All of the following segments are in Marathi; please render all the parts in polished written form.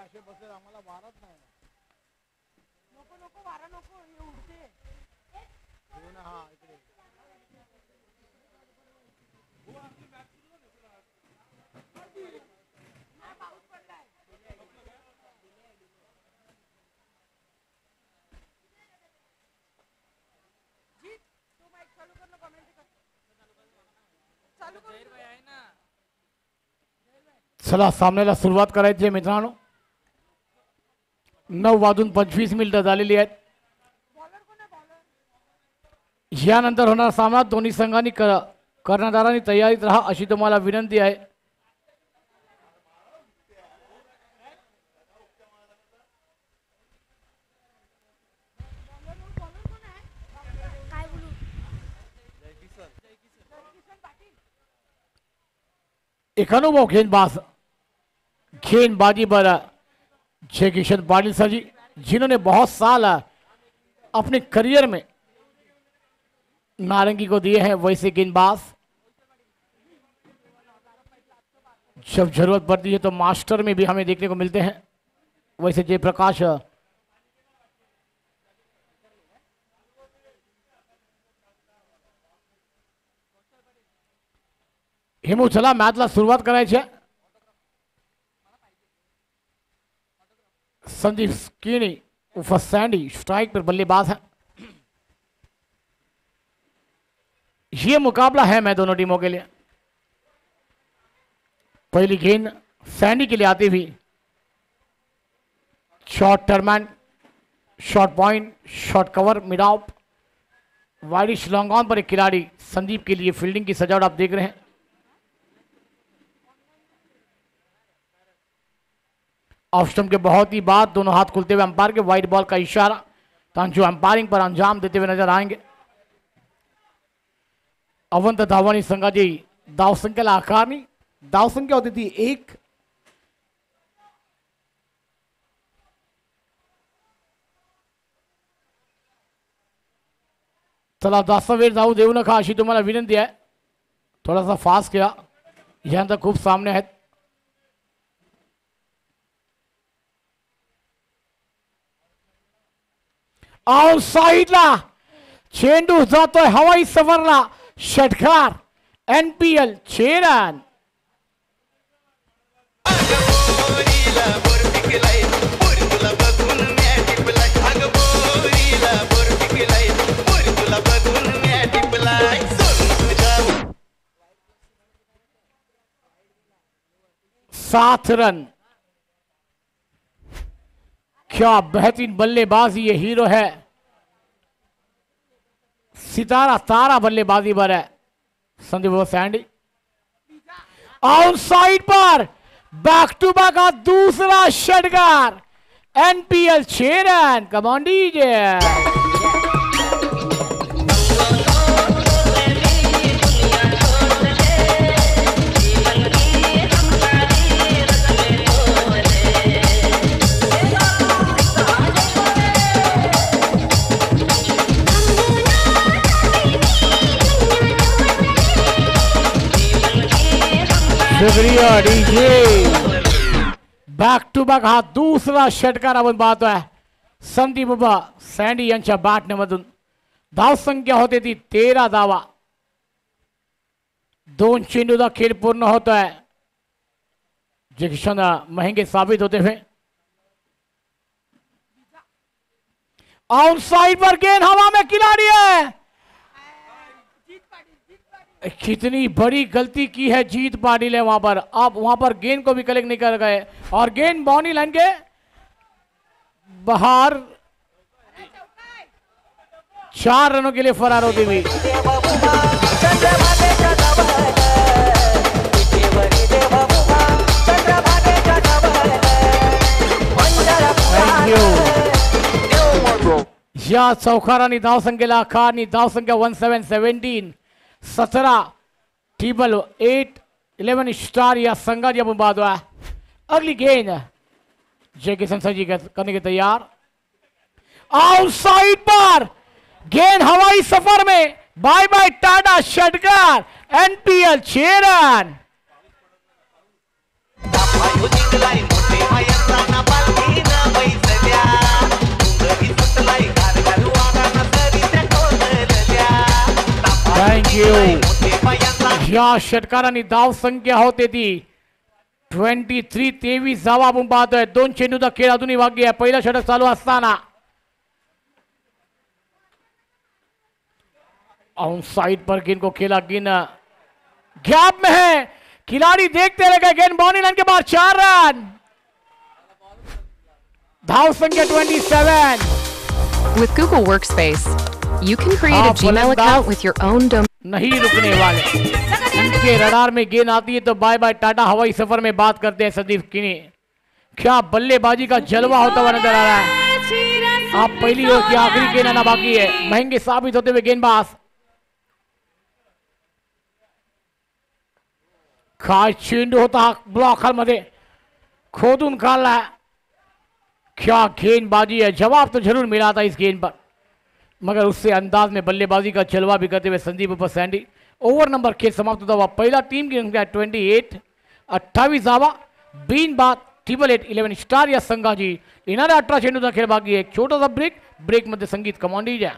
असे बसेल आम्हाला वारत नाही. नको नको वारा नको हे उडते. हा इकडे पाऊस पडलाय. जीत तू माईक चालू कर ना कमेंट कर. चालू कर आहे ना. चला सामन्याला सुरुवात करायची आहे मित्रांनो. 9:25 झालेली आहेत. यानंतर होणार सामना दोन्ही संघांनी कर्णधारांनी तयारीत राहा अशी तुम्हाला विनंती आहे. एक अनुभव गेंदबाजी पर जय किशन पाटिल सर जी, जिन्होंने बहुत साल अपने करियर में नारंगी को दिए हैं, वैसे गेंदबाज जब जरूरत पड़ती है तो मास्टर में भी हमें देखने को मिलते हैं. वैसे जयप्रकाश हेमू चला मॅचला सुरुवात करायची आहे. संदीप स्किनी उर्फ सैंडी स्ट्राइक पर बल्लेबाज है. ये मुकाबला है मैं दोनों टीमों के लिए. पहली गेंद सैंडी के लिए आती हुई. Short third man, short point, short cover, mid off, widish long on पर एक खिलाड़ी संदीप के लिए फील्डिंग की सजावट आप देख रहे हैं. ऑफ स्टंप के बहुत ही बाद दोनों हाथ खुलते हुए अंपायर के वाइड बॉल का इशारा, तांजू अंपायरिंग पर अंजाम देते हुए नजर आएंगे. अवंत धावानी संघाची धावसंख्येला आकारणी. धावसंख्या होती ती 1. चला जास्त वेळ जाऊ देऊ नका अशी तुम्हाला विनंती आहे. थोडासा फास्ट केला. यानंतर खूप सामने आहेत. आउट साइडला चेंडू जातोय हवाई सफरला. षटकार NPL चेरन. सात रन. क्या बेहतरीन बल्लेबाजी ये हीरो है. सितारा तारा बल्लेबाजी पर है संदीप सैंडी. आउटसाइड पर बैक टू बैक का दूसरा षटकार. NPL 6 run. Come on DJ. शुक्रिया डीजे. बॅक टू बॅक हा दूसरा षटकार आपण पाहतोय संदीप बाबा सैंडी यांच्या बॅटमधून. धावसंख्या होते ती 13 धावा. 2 चेंडूचा खेळ पूर्ण होतोय. जे क्षण महंगे साबित होते हुए. आउटसाइड पर गेंद हवा में खिलाड़ी है. कितनी बड़ी गलती की है जीत पाटिल है वहां पर. आप वहां पर गेंद को भी कलेक्ट नहीं कर गए और गेंद बाउंड्री लाइन के बाहर 4 रनों के लिए फरार होती हुई. Thank you. या चौकारांनी धावसंख्येला आकारणी. धावसंख्या 1717. 17 ट्रिपल 8 11 स्टार या संघात आपण पाहतोय. अगली गेंद जय किशन सर जी करने के तैयार. आउटसाइड पर गेंद हवाई सफर में. Bye bye tata. षटकार. NPL 6 run. Thank you. या षटकारांनी धाव संख्या होते ती 23 धावा आपण पाहतोय. 2 चेंडूचा खेळ अजूनही बाकी आहे. पहिलं षटक चालू असताना ऑन साइड पर गेंद को खेला. गेंद गैप में है. खिलाड़ी देखते रह गए. गेंद बाउंड्री लाइन के बाद 4 रन. धाव संख्या 27. With Google Workspace, you can create a Gmail account with your own domain. नहीं रुकने वाले. उनके रडार में गेंद आती है तो बाय बाय टाटा. हवाई सफर में बात करते हैं संदीप किनी. क्या बल्लेबाजी का जलवा होता हुआ नजर आ रहा है. आप पहली ओवर की आखिरी गेंद आना बाकी है. महंगे साबित होते हुए गेंदबाज. खास चेंडू होता ब्लॉक मध्ये खोदून काढला. क्या गेंदबाजी है. जवाब तो जरूर मिला था इस गेंद पर, मगर उससे अंदाज में बल्लेबाजी का जलवा भी करते हुए संदीप उपर सैंडी. ओव्हर नंबर खेळ समाप्त होता हुआ. पहिला टीम की संख्या 28. 28 धावा. बीन बाद 888 स्टार या संघाची. येणाऱ्या 18 चेंडूचा खेळ बाकी आहे. एक छोटासा ब्रेक. ब्रेक मध्ये संगीत कमांडी द्या.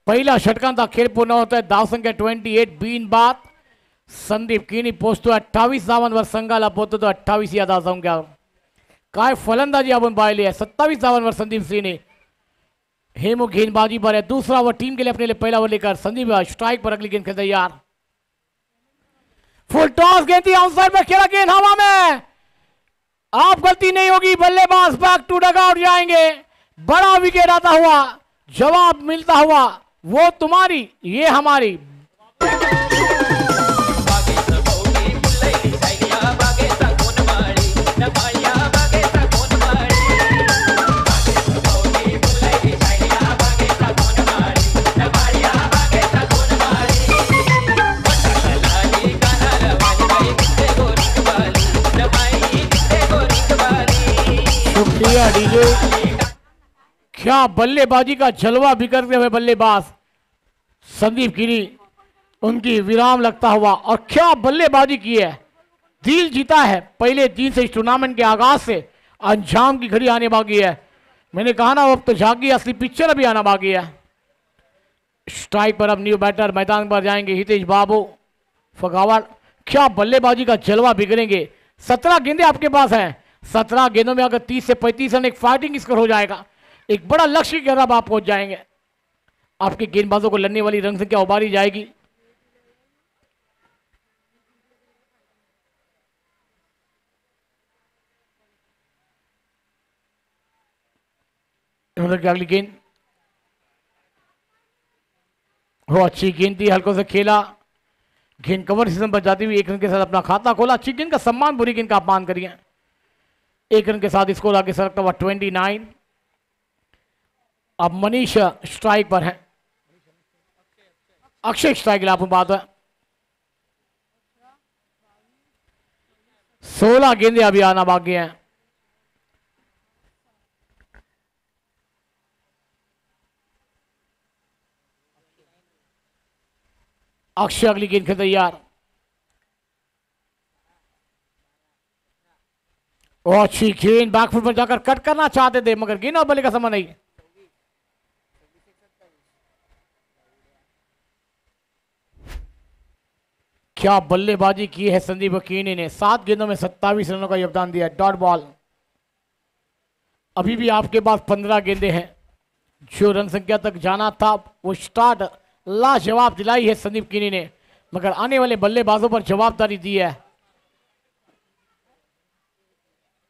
पहिला षटकांचा खेळ पूर्ण होतोय. धाव संख्या 28. बीन बाद संदीप किनी पोहोचतो 28 धावांवर. संघाला पोहोचतो 28 या धाव संख्यावर. काय फलंदाजी आपण पाहिली आहे. 27 धावांवर संदीप सिंह. हेमू गेंदबाजी पर है. दूसरा ओवर टीम के लिए अपने लिए पहला ओवर लेकर संदीप स्ट्राइक पर अगली गेंद खेल तैयार. फुल टॉस गेंद थी आउटसाइड में खेला. गेंद हवा में. आप गलती नहीं होगी. बल्लेबाज बैक टू डग आउट जाएंगे. बड़ा विकेट आता हुआ. जवाब मिलता हुआ. वो तुम्हारी ये हमारी. शुक्रिया डीजे. क्या बल्लेबाजी का जलवा बिखरते हुए बल्लेबाज संदीप गिरी. उनकी विराम लगता हुआ. और क्या बल्लेबाजी की है. दिल जीता है. पहले दिन से इस टूर्नामेंट के आगाज से अंजाम की घड़ी आने बाकी है. मैंने कहा ना वक्त जागी. असली पिक्चर अभी आना बाकी है. स्ट्राइक पर अब न्यू बैटर मैदान पर जाएंगे हितेश बाबू फगावट. क्या बल्लेबाजी का जलवा बिगड़ेंगे. 17 गेंदें आपके पास हैं. 17 गेंदों में अगर 30 से 35 रन एक फाइटिंग स्कोर हो जाएगा. एक बड़ा लक्ष्य की तरफ आप पहुंच जाएंगे. आपके गेंदबाजों को लड़ने वाली रन संख्या उबारी जाएगी. अगली गेंद हो. अच्छी गेंद थी. हल्कों से खेला. गेंद कवर सीजन पर जाती हुई 1 रन के साथ अपना खाता खोला. अच्छी गेंद का सम्मान, बुरी गेंद का अपमान करिए. 1 रन के साथ स्कोर आगे सरकता हुआ 29. अब मनीष स्ट्राइक पर है. अक्षय स्ट्राइक ला बात है. 16 गेंदे अभी आना बाकी हैं. अक्षय अगली गेंद के तैयार. और अच्छी गेंद बैकफुट पर जाकर कट करना चाहते थे, मगर गेंद और बल्ले का समय नहीं. क्या बल्लेबाजी की है संदीप अकीनी ने. 7 गेंदों में 27 रनों का योगदान दिया. Dot ball. अभी भी आपके पास 15 गेंदे हैं. जो रन संख्या तक जाना था वो स्टार्ट लाजवाब दिलाई है संदीप किनी ने, मगर आने वाले बल्लेबाजों पर जवाबदारी दी है.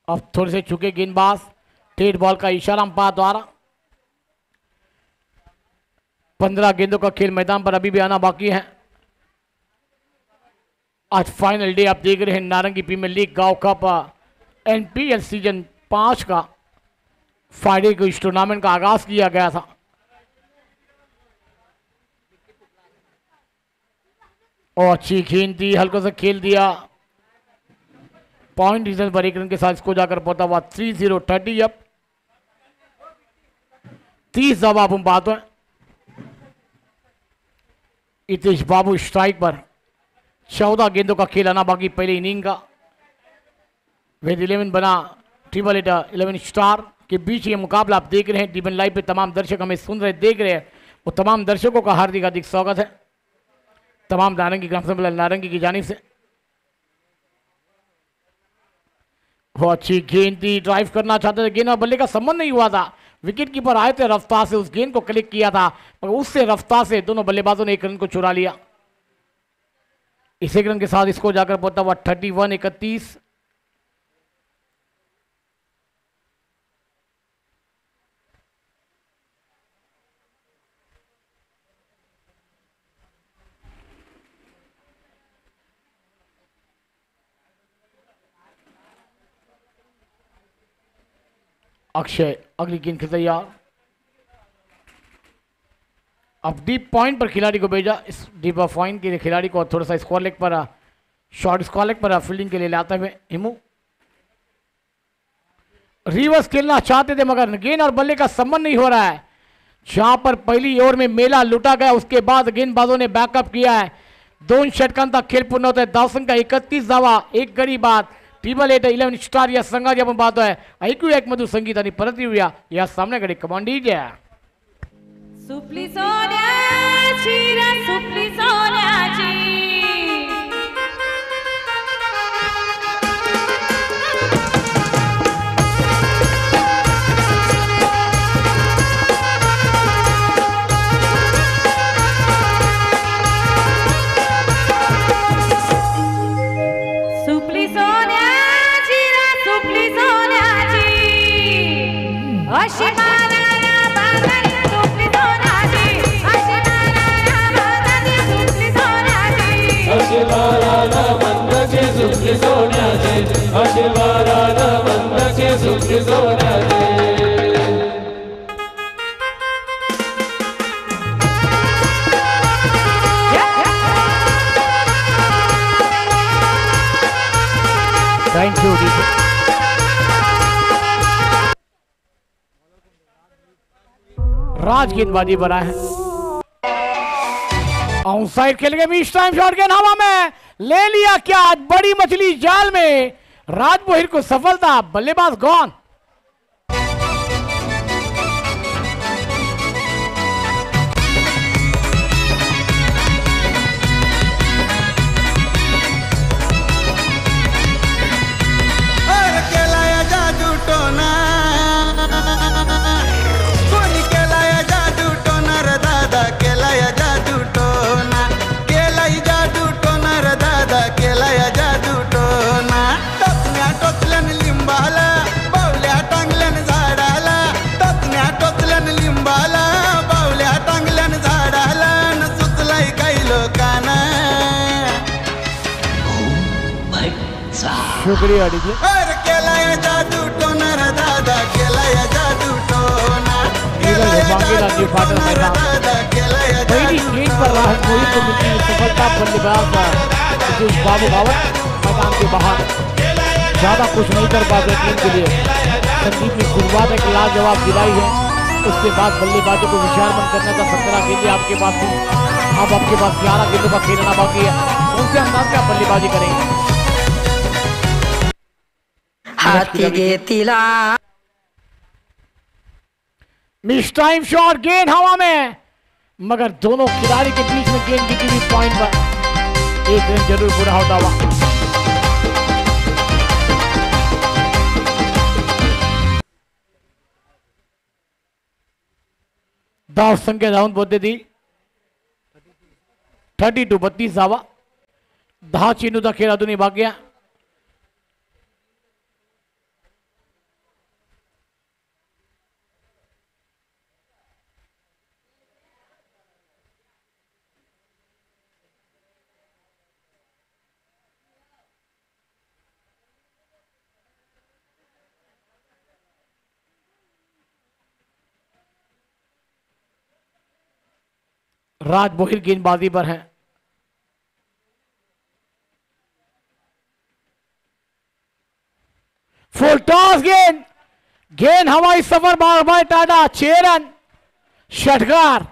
अब थोड़े से चुके गेंदबाज. डेड बॉल का इशारा अंपायर द्वारा. 15 गेंदों का खेल मैदान पर अभी भी आना बाकी है. आज फाइनल डे आप देख रहे हैं नारंगी प्रीमियर लीग गांव कप एनपीएल सीजन 5 का फ्राइडे को इस टूर्नामेंट का आगाज किया गया था। और अच्छी गेंद थी, हल्का सा खेल दिया, पॉइंट डिवीजन पर 1 रन के साथ इसको जाकर पहुंचा हुआ 3-0 30 अब 30 जवाब हम बात है। इतेश बाबू स्ट्राइक पर, 14 गेंदों का खेल आना बाकी पहले इनिंग का। वेद 11 बना ट्रिपल एट 11 स्टार के बीच ये मुकाबला आप देख रहे हैं। डीबन लाइव पे तमाम दर्शक हमें सुन रहे देख रहे हैं, वो तमाम दर्शकों का हार्दिक स्वागत है तमाम नारंगी ग्राम सम्मेलन नारंगी की जानिब से। वो अच्छी गेंद थी, ड्राइव करना चाहते थे, गेंद और बल्ले का संबंध नहीं हुआ था, विकेट कीपर आए थे रफ्तार से, उस गेंद को क्लिक किया था, पर उससे रफ्तार से दोनों बल्लेबाजों ने 1 रन को चुरा लिया। इस 1 रन के साथ इसको जाकर पहुंचा हुआ 31-31। अक्षय अगली गेंद के तैयार। अब डीप पॉइंट पर खिलाड़ी को भेजा, इस डीप पॉइंट के खिलाड़ी को थोड़ा सा स्क्वायर लेग पर शॉर्ट स्क्वायर लेग पर फील्डिंग के लिए लाते हुए हिमू रिवर्स खेलना चाहते थे मगर गेंद और बल्ले का संबंध नहीं हो रहा है। जहां पर पहली ओवर में मेला लूटा गया उसके बाद गेंदबाजों ने बैकअप किया है। 2 षटकांत तक खेल पूर्ण होता है। दावसन का 31 दावा, 1 गड़ी बात, ट्रिपल एट 11 स्टार या संघा जब बात है ऐकू एक मधु संगीत आणि परत येऊया या सामन्याकडे कमांडी द्या। सुपली सोन्याची रे सुपली सोन्याची सुपली सोन्याची रे सुपली सोन्याची अशी मानाला बांधली सुपली सोन्याची अशी मानाला बांधली सुपली सोन्याची आशीर्वादाला बंदचे सुखी सोन्याचे आशीर्वादाला बंदचे सुखी सोन्याचे थैंक यू डीजे। राज गेंदबाजी बना है, आउटसाइड खेल के बीच टाइम शॉट गेंद हवा में ले लिया, क्या आज बड़ी मछली जाल में, राज बोहिर को सफलता, बल्लेबाज गॉन। शुक्रिया डीजे। पहली गेंद पर राहत मोहित को मिलती है सफलता, बल्लेबाज बाबू रावत मैदान के बाहर ज्यादा कुछ नहीं कर पाते टीम के लिए। संदीप ने शुरुआत एक लाजवाब दिलाई है, उसके बाद बल्लेबाजों को विचारमंद करने का 17 गेंदें आपके पास थी, अब आपके पास 11 गेंदों का खेलना बाकी है, उनसे अंदाज क्या बल्लेबाजी करेंगे। हाथी घेतीला मिस टाइम शॉट, गेंद हवा में मगर दोनों खिलाड़ी के बीच में गेंद गिरी हुई पॉइंट पर 1 रन जरूर पूरा होता हुआ। दाव संख्या धावून बोलते थी 32 32 धावा, 10 चेंडूचा खेळ अजूनही बाकी आहे। राज बोहिर गेंदबाजी पर है। फुल टॉस गेंद, गेंद हवाई सफर बार बार टाटा, 6 रन षटकार।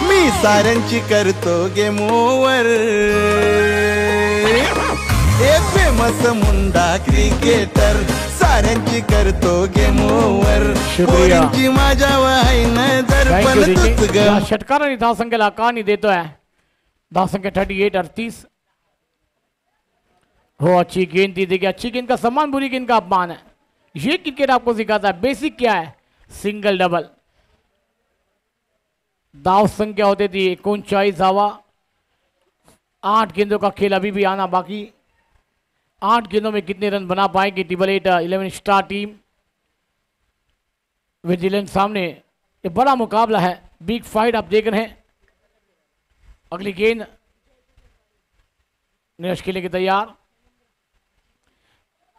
मी साऱ्यांची करतो गेम ओव्हर, एक फेमस मुंडा क्रिकेटर, साऱ्यांची करतो गेम ओव्हर, शुक्रिया। पोरींची माझ्या वाई नजर पण तूच ग। षटकाराने धावसंख्येला कानी देतोय, धावसंख्या 38 38। हो अच्छी गेंद दी, देखिए अच्छी गेंद का सम्मान बुरी गेंद का अपमान है, ये क्रिकेट आपको सिखाता है। बेसिक क्या है, सिंगल डबल। दाव संख्या होती थी 39 धावा, 8 गेंदों का खेल अभी भी आना बाकी। 8 गेंदों में कितने रन बना पाएंगे टेबल 8 11 स्टार टीम। विजिलेंस सामने ये बड़ा मुकाबला है, बिग फाइट आप देख रहे हैं। अगली गेंद नीरज खेलने के तैयार,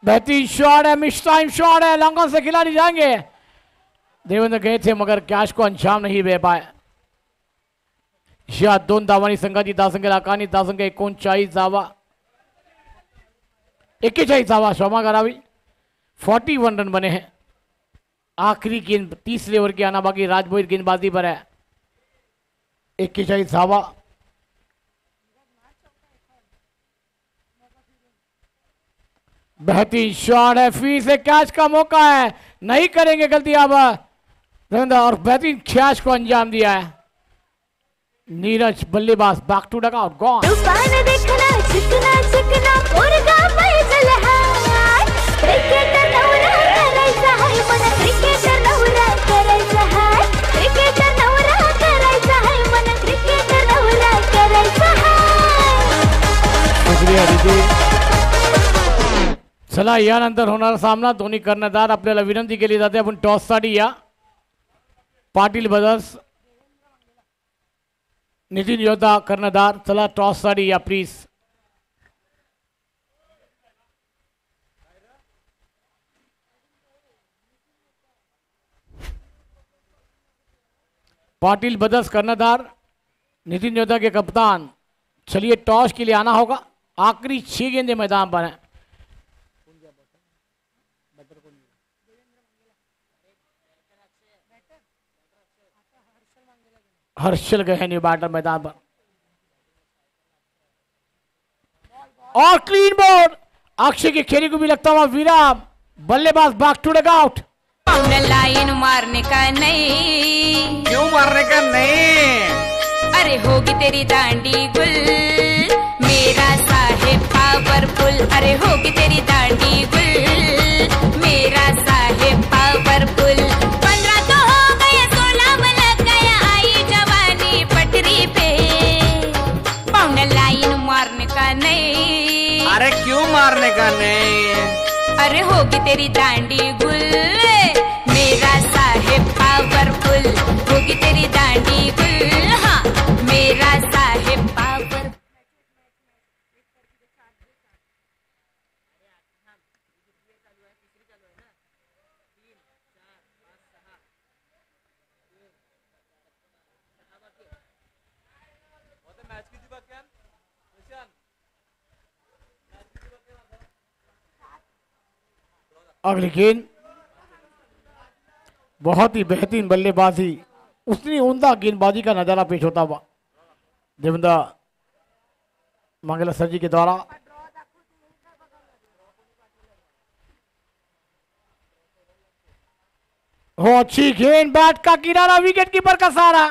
बेहतरीन शॉट है, मिस टाइम शॉट है, लॉन्गन से खिलाड़ी जाएंगे। देवेंद्र गए थे मगर कैच को अंजाम नहीं दे पाए। या 2 धावांनी संघाची धावसंख्या लाखांनी धावसंख्या 39 धावा, 41 धावा क्षमा करावी, 41 रन बने हैं। आखिरी गेंद तीसरे ओवर की आना बाकी, राजभोर गेंदबाजी पर है, 41 धावा। बेहतरीन शॉट है, फिर से कैच का मौका है, नहीं करेंगे गलती अब रविंद्र, और बेहतरीन कैच को अंजाम दिया है नीरज। बल्लेबाज back to dugout, gone. शुक्रिया दीदी। चला यानंतर होणारा सामना, दोन्ही कर्णधार आपल्याला विनंती केली जाते आपण टॉससाठी या। पाटील ब्रदर्स, नितीन योद्धा कर्णधार, चला टॉससाठी या प्लीज। पाटिल ब्रदर्स कर्णधार, नितिन योद्धा के कप्तान। चलिए टॉस के लिए आना होगा, आखिरी 6 गेंदें मैदान पर हैं। हर्षल गए हैं न्यू बैटर मैदान पर, और क्लीन बोर्ड अक्षय के खेल को भी लगता हुआ विराम। बल्लेबाज back to dugout. Line मारने का नहीं, क्यों मारने का नहीं? अरे होगी तेरी दांडी गुल, मेरा साहेब पावरफुल। अरे होगी तेरी दांडी गुल, मेरा साहेब पावरफुल। 15 तो हो गए, 16 में लग गया, आई जवानी पटरी पे। पाउंड लाइन मारने का नहीं। अरे क्यों मारने का नहीं? अरे होगी तेरी दांडी गुल, मेरा साहेब पावरफुल। होगी तेरी दांडी गुल, हाँ मेरा साहेब पावर। अगली गेंद बहुत ही बेहतरीन बल्लेबाजी, उतनी उमदा गेंदबाजी का नजारा पेश होता हुआ देवेंद्र मंगला सर जी के द्वारा। हो अच्छी गेंद, बैट का किनारा, विकेट कीपर का सहारा,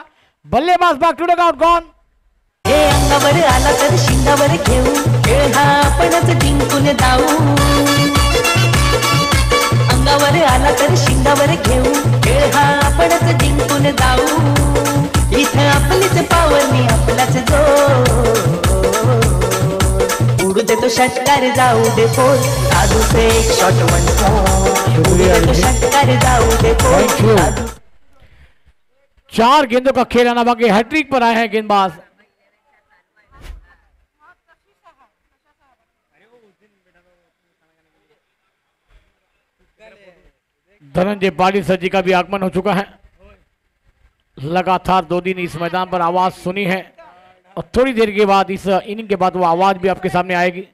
बल्लेबाज back to dugout, gone. हे अंगावर आला तर शिंगावर घेऊ, खेळ हा आपणच जिंकून जाऊ। अंगावर आला तर शिंगावर घेऊ, खेळ हा आपणच जिंकून जाऊ। इथं आपलीच पावनी आपलाच जो, उडू देतो षटकार जाऊ दे फोन, साधू से एक शॉट वन फोन, उडू देतो षटकार जाऊ दे फोन। 4 गेंदों का खेल आना बाकी, हैट्रिक पर आए हैं गेंदबाज। धनंजय पाटिल सर जी का भी आगमन हो चुका है। लगातार 2 दिन इस मैदान पर आवाज सुनी है और थोड़ी देर के बाद इस इनिंग के बाद वो आवाज भी आपके सामने आएगी।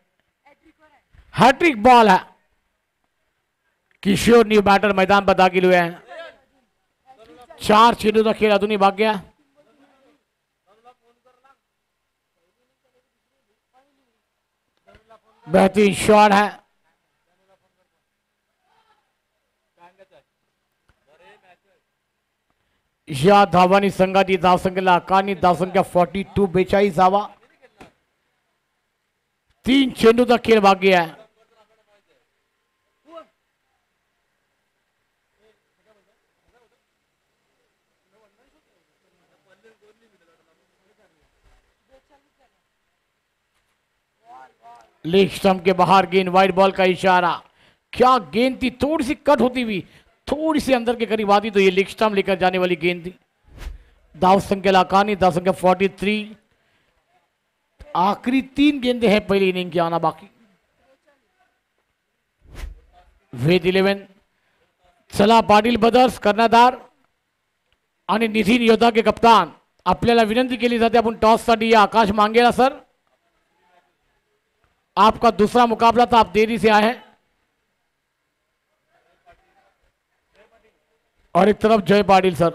हैट्रिक बॉल है, किशोर न्यू बैटर मैदान पर दाखिल हुए हैं। 4 छेड़ों का खेल अधूनी भाग गया। बेहतरीन शॉट है, या धावानी संघाची धावसंख्येला आकारणी धावसंख्या 42 42 धावा। 3 चेंडूचा खेळ बाकी आहे। लेग स्टंप के बाहर गेंद, वाइड बॉल का इशारा। क्या गेंद थी, थोड़ी सी कट होती हुई थोड़ी सी अंदर के करीब आती तो ये लेग स्टंप लेकर जाने वाली गेंद थी। दाव संख्या लाकानी, दाव संख्या 43। आखिरी 3 गेंदे हैं पहली इनिंग की आना बाकी। वेद 11 चला पाटील ब्रदर्स कर्णधार आणि नितीन योद्धा के कप्तान आपल्याला विनंती केली जाते आपण टॉससाठी या आकाश मांगेला सर, आपका दूसरा मुकाबला था, आप देरी से आए हैं। और एक तरफ जय पाटिल सर,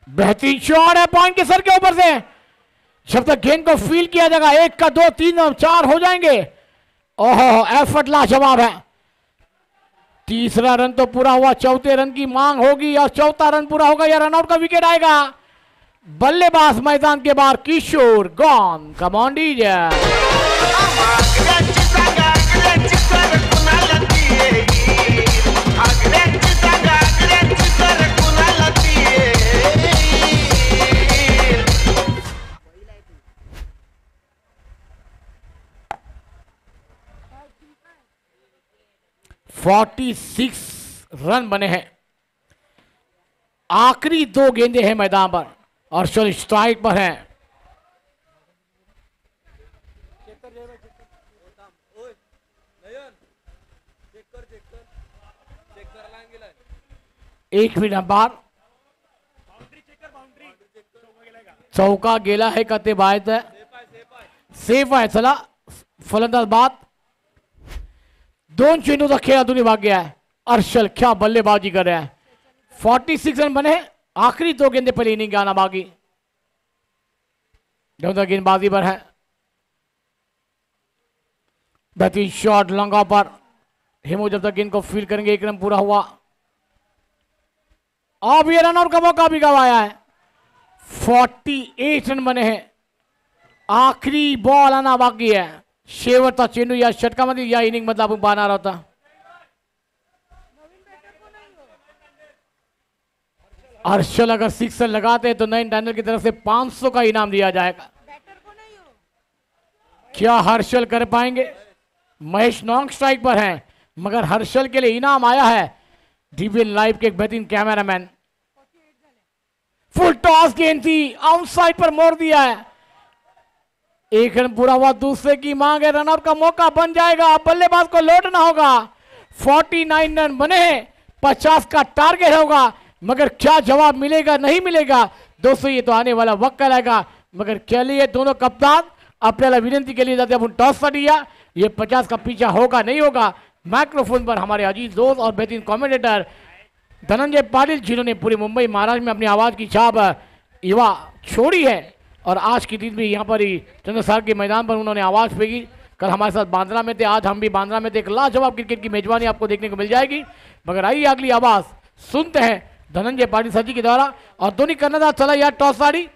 बेहतरीन शॉट है पॉइंट के सर के ऊपर से। जब तक गेंद को फील किया जाएगा 1 का 2 3 और 4 हो जाएंगे। ओहो, एफर्ट लाजवाब है। तीसरा रन तो पूरा हुआ, चौथे रन की मांग होगी और चौथा रन पूरा होगा या रनआउट का विकेट आएगा। बल्लेबाज मैदान के बाहर, Kishore gone. Come on DJ. Forty 46 run बने हैं। आखिरी 2 गेंदे हैं मैदान पर और चल स्ट्राइक पर हैं। एक मिनिट अंपायर, चौका गेला है का ते बाहेर आहे, सेफ आहे। चला फलंदाज बाद। 2 चेंडूचा खेळ अजूनही भाग गया है। अर्शल क्या बल्लेबाजी कर रहा है। 46 रन बने हैं, आखिरी 2 गेंदे पहले इनिंग आना बाकी। गेंदबाजी पर है, बेहतरीन शॉट लंगा पर। हेमो जब तक गेंद को फील करेंगे 1 रन पूरा हुआ। अब ये रनआउट का मौका भी गवाया है। 48 रन बने हैं, आखिरी बॉल आना बाकी है। शेवटचा चेंडू या षटकामध्ये या इनिंग मधला आपण पाहणार होता। हर्षल अगर 6 रन लगाते हैं तो नयन डैनियल की तरफ से 500 का इनाम दिया जाएगा। क्या हर्षल कर पाएंगे? महेश नॉन्ग स्ट्राइक पर हैं, मगर हर्षल के लिए इनाम आया है डीबीएन लाइव के एक बेहतरीन कैमरामैन। फुल टॉस गेंद थी, आउटसाइड पर मोड़ दिया है। 1 रन पूरा हुआ, दूसरे की मांग है, रनआउट का मौका बन जाएगा। बल्लेबाज को लौटना होगा। 49 रन बने हैं, 50 का टारगेट होगा, मगर क्या जवाब मिलेगा नहीं मिलेगा दोस्तों ये तो आने वाला वक्त कहलाएगा। मगर चलिए दोनों कप्तान आपल्याला विनंती केली जाते, आपण टॉससाठी या। ये 50 का पीछा होगा नहीं होगा। माइक्रोफोन पर हमारे अजीज दोस्त और बेहतरीन कमेंटेटर धनंजय पाटिल, जिन्होंने पूरे मुंबई महाराष्ट्र में अपनी आवाज की छाप युवा छोड़ी है और आज की दिन भी यहाँ पर ही चंद्रसार के मैदान पर उन्होंने आवाज फेंकी। कल हमारे साथ बांद्रा में थे, आज हम भी बांद्रा में थे। एक लाजवाब क्रिकेट की मेजबानी आपको देखने को मिल जाएगी। मगर आइए अगली आवाज सुनते हैं धनंजय पाटिल सर जी के द्वारा। और दोनों कर्णधार चला यार टॉस साड़ी।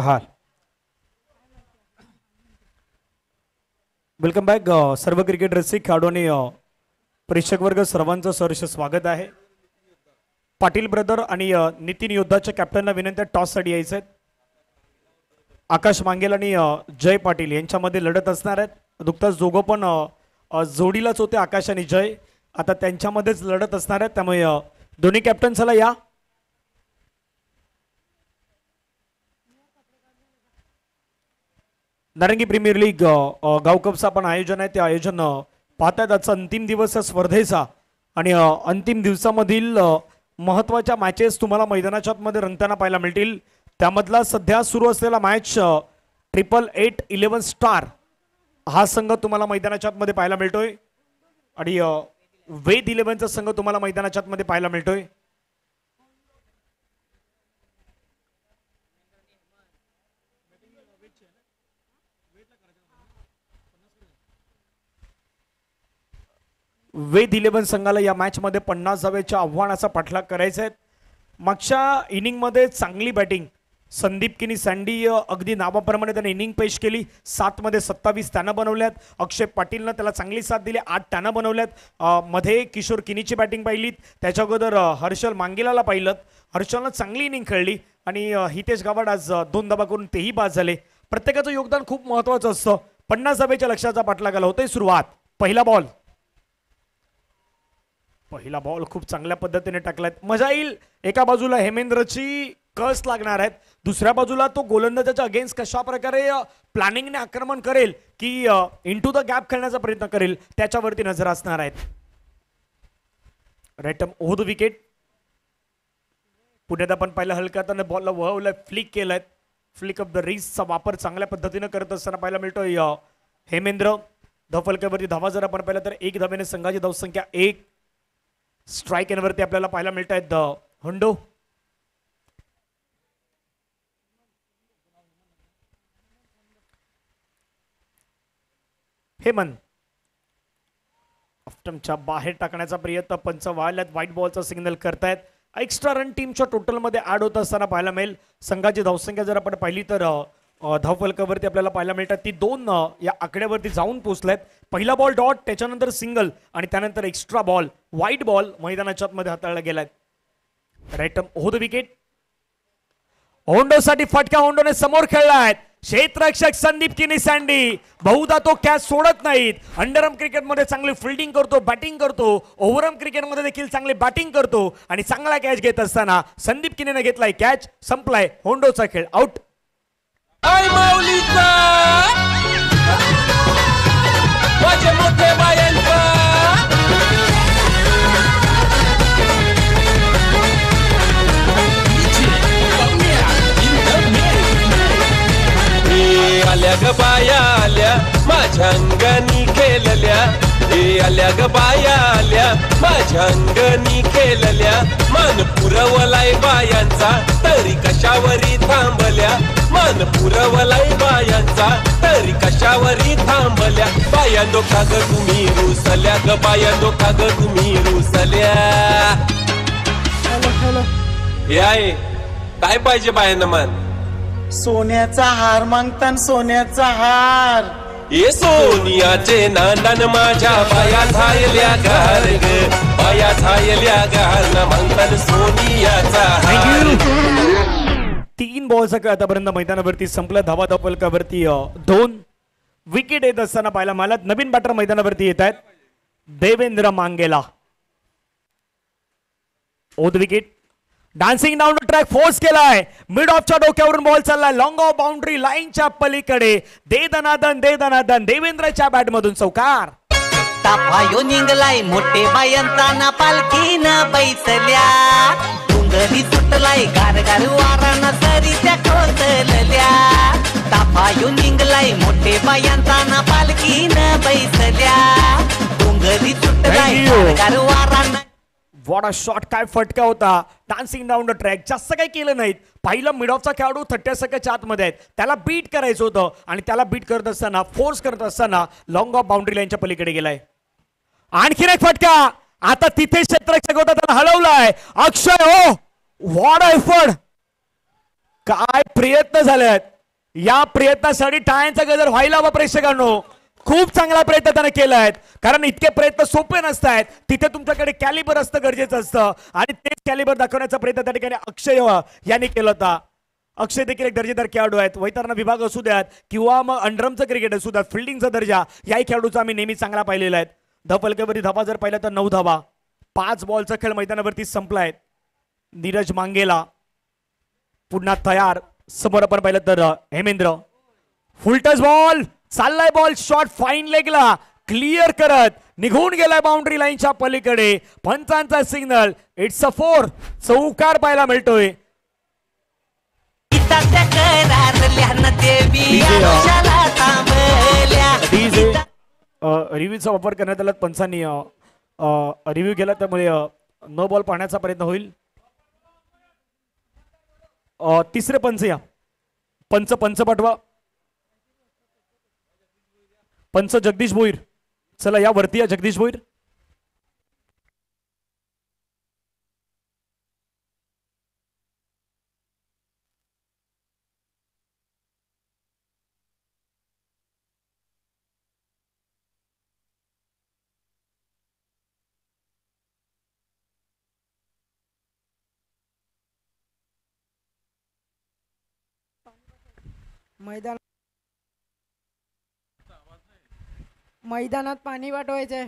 हा वेलकम बॅक सर्व क्रिकेट रसिक खेळाडू आणि प्रेक्षक वर्ग सर्वांचं सहर्ष स्वागत आहे. पाटील ब्रदर आणि नितीन योद्धाच्या कॅप्टनला विनंती आहे टॉससाठी यायचं आहे. आकाश मांगेल आणि जय पाटील यांच्यामध्ये लढत असणार आहेत. नुकताच दोघं पण जोडीलाच होते आकाश आणि जय, आता त्यांच्यामध्येच लढत असणार आहेत. त्यामुळे दोन्ही कॅप्टन चला या. नारंगी प्रीमियर लीग गाव कपचं पण आयोजन आहे, ते आयोजन पाहतात. आजचा अंतिम दिवस आहे स्पर्धेचा आणि अंतिम दिवसामधील महत्त्वाच्या मॅचेस तुम्हाला मैदानाच्या आतमध्ये रंगताना पाहायला मिळतील. त्यामधला सध्या सुरू असलेला मॅच 888-11 स्टार हा संघ तुम्हाला मैदानाच्या आतमध्ये पाहायला मिळतोय आणि वेद 11चा संघ तुम्हाला मैदानाच्या आतमध्ये पाहायला मिळतोय. वेद 11 संघाला या मॅच मध्ये 50 धावेच्या आव्हानाचा पाठलाग करायचा आहे. मागच्या इनिंग मध्ये चांगली बॅटिंग संदीप किनी सँडी अगदी नावाप्रमाणे त्याने इनिंग पेश केली. 7 मध्ये 27 त्यानं बनवल्यात. अक्षय पाटीलनं त्याला चांगली साथ दिली, 8 त्यानं बनवल्यात. मध्ये किशोर किनीची बॅटिंग पाहिलीत, त्याच्या अगोदर हर्षल मांगेलाला पाहिलं. हर्षलनं चांगली इनिंग खेळली आणि हितेश गावाड आज 2 धावा करून तेही बाद झाले. प्रत्येकाचं योगदान खूप महत्त्वाचं असतं. 50 धावेच्या लक्ष्याचा पाठलागाला होतोय सुरुवात. पहिला बॉल खूप चांगल्या पद्धतीने टाकलाय. मजा येईल. एका बाजूला हेमेंद्रची कस लागणार आहेत, दुसऱ्या बाजूला तो गोलंदाजाच्या अगेन्स्ट कशा प्रकारे प्लॅनिंगने आक्रमण करेल की इंटू द गॅप खेळण्याचा प्रयत्न करेल त्याच्यावरती नजर असणार आहेत. Right over the wicket. पुण्यात आपण पहिला हलकाताने बॉलला वळवलाय, फ्लिक केलाय. फ्लिक ऑफ द रिस्टचा वापर चांगल्या पद्धतीने करत असताना पाहायला मिळतोय हेमेंद्र. धफलक्यावरती धावा जर आपण पाहिलं तर 1 धावेने संघाची धावसंख्या 1. स्ट्राईक एनवरती आपल्याला पाहायला मिळत आहेत हंडो. हेमंत ऑफ्टमच्या बाहेर टाकण्याचा प्रयत्न, पंच वाळल्यात, व्हाईट बॉलचा सिग्नल करतायत. एक्स्ट्रा रन टीमच्या टोटलमध्ये ऍड होत असताना पाहायला मिळेल. संघाची धावसंख्या जर आपण पाहिली तर धावफलकावरती आपल्याला पाहायला मिळतात ती 2 या आकड्यावरती जाऊन पोहोचल्यात. पहिला बॉल डॉट, त्याच्यानंतर सिंगल आणि त्यानंतर एक्स्ट्रा बॉल, व्हाईट बॉल मैदानाच्या आतमध्ये हाताळला गेलाय. Right over the wicket. होंडोसाठी फटका होंडोने समोर खेळलाय. क्षेत्ररक्षक संदीप किनी सँडी बहुधा तो कॅच सोडत नाहीत. अंडरआर्म क्रिकेटमध्ये चांगली फिल्डिंग करतो, बॅटिंग करतो. ओव्हरआर्म क्रिकेटमध्ये देखील चांगली बॅटिंग करतो आणि चांगला कॅच घेत असताना संदीप किनीने घेतलाय कॅच. संपलाय होंडोचा खेळ. आउट. माझे मोठे बायांचा आल्या ग बाया आल्या माझ्या अंगणी खेळल्या. आल्या ग बाया आल्या माझ्या अंगणी खेळल्या. मान पुरवलाय बायांचा तरी कशावरी थांबल्या. मान पुरवलाय बायांचा तरी कशावरी थांबल्या. बायांनो का ग तुम्ही रुसल्या ग बायांनो का ग तुम्ही रुसल्या. याय काय पाहिजे बायांना? मान सोन्याचा हार मागतान सोन्याचा हार. ये सोनियाचे नांदन माझ्या बाया झायल्या गार ग बाया झायल्या गार न मागतान सोनियाचा हार. 3 बॉलचा खेळ आतापर्यंत मैदानावरती संपला. धावा धावफलकावरती 2 विकेट येत असताना पाहायला मला. नवीन बॅटर मैदानावरती येत आहेत देवेंद्र मांगेला. Over the wicket. Dancing down the track force केलाय. मिड ऑफच्या डोक्यावरून बॉल चाललाय लॉंग ऑफ बाउंड्री लाईनच्या पलीकडे. दे दनादन देवेंद्रच्या बॅट मधून चौकार. ताफायो निघलाय मोठे बायंताना पालखीनं बैसल्या. डोंगरी सुटलाय गारगार वाराना सरी त्या कोसलल्या. ताफायो निघलाय मोठे बायंताना पालखीनं बैसल्या. डोंगरी सुटलाय गारगार वाराना. What a shot. काय फटका होता. Dancing down the track. जास्त काही केलं नाहीत. पहिला मिड ऑफचा खेळाडू 30 सेकंडच्या आतमध्ये आहेत. त्याला बीट करायचं होतं आणि त्याला बीट करत असताना फोर्स करत असताना लॉंग ऑफ बाउंड्री लाईनच्या पलीकडे गेलाय. आणखीन एक फटका. आता तिथे क्षेत्ररक्षक होता त्याला हलवलाय. अक्षय हो व्हॉट एफर्ट, काय प्रयत्न झालेत. या प्रयत्नासाठी टाळ्यांचा गजर व्हायला हवा प्रेक्षकांनो. खूप चांगला प्रयत्न त्याने केला आहे. कारण इतके प्रयत्न सोपे नसतात. तिथे तुमच्याकडे कॅलिबर असतं गरजेचं असतं आणि तेच कॅलिबर दाखवण्याचा प्रयत्न त्या ठिकाणी अक्षय यांनी केला होता. अक्षय देखील एक दर्जेदार खेळाडू आहेत. वैतरणा विभाग असू द्यात किंवा मग अंडरमचं क्रिकेट असू द्यात, फिल्डिंगचा दर्जा याही खेळाडूचा आम्ही नेहमी चांगला पाहिलेला आहे. धावफलकावरती धावा जर पाहिला तर 9 धावा. 5 बॉलचा खेळ मैदानावरती संपलाय. नीरज मांगेला पुन्हा तयार. समोर आपण पाहिलं तर हेमेंद्र. फुलटस बॉल चाललाय. बॉल शॉट फाईन लेगला क्लिअर करत निघून गेलाय बाउंड्री लाईनच्या पलीकडे. पंचांचा सिग्नल. It's a 4. चौकार पाहायला मिळतोय. रिव्ह्यूचा वापर करण्यात आला. पंचांनी रिव्ह्यू केला त्यामुळे नो बॉल पाहण्याचा प्रयत्न होईल. तिसरे पंच या. पंच पाठवा. पंच जगदीश भोईर. चला या वरती या जगदीश भोईर. मैदानात पाणी वाटवायचंय.